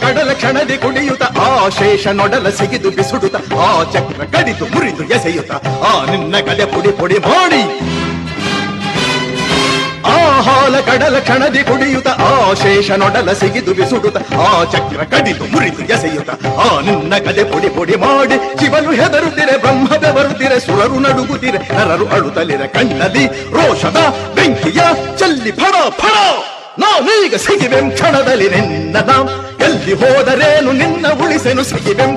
ಕಡಲ ಕ್ಷಣದಿ ಕುಡಿಯುತ್ತ ಆ ಶೇಷ ನೊಡಲ ಸಿಗಿದು ಬಿಸುಡುತ್ತ ಆ ಚಕ್ರ ಕಡಿದು ಮುರಿದು ಎಸೆಯುತ್ತ ಆ ನಿನ್ನ ಗದೆ ಪುಡಿ ಪುಡಿ ಮಾಡಿ ಆ ಹಾಲ ಕಡಲ ಕ್ಷಣದಿ ಕುಡಿಯುತ್ತ ಆ ಶೇಷ ನೊಡಲ ಸಿಗಿದು ಬಿಸುಡುತ್ತ ಆ ಚಕ್ರ ಕಡಿದು ಮುರಿದು ಎಸೆಯುತ್ತ ಆ ನಿನ್ನ ಗದೆ ಪುಡಿ ಪುಡಿ ಮಾಡಿ ಶಿವನು ಹೆದರುತ್ತಿರೆ ಬ್ರಹ್ಮದ ಬರುತ್ತಿರೆ ಸುರರು ನಡುಗುತ್ತಿರೆ ನರರು ಅಳುತ್ತಲಿರೆ ಕಣ್ಣಲ್ಲಿ ರೋಷದ ಬೆಂಕಿಯ ಚಲ್ಲಿ ಫಡ ಫಡ ನಾನೀಗ ಸಿಗಿವೆಂ ಕ್ಷಣದಲ್ಲಿ ನಿನ್ನ ಎಲ್ಲಿ ಹೋದರೇನು ನಿನ್ನ ಉಳಿಸೆನು ಸಿಗಿವೆಂ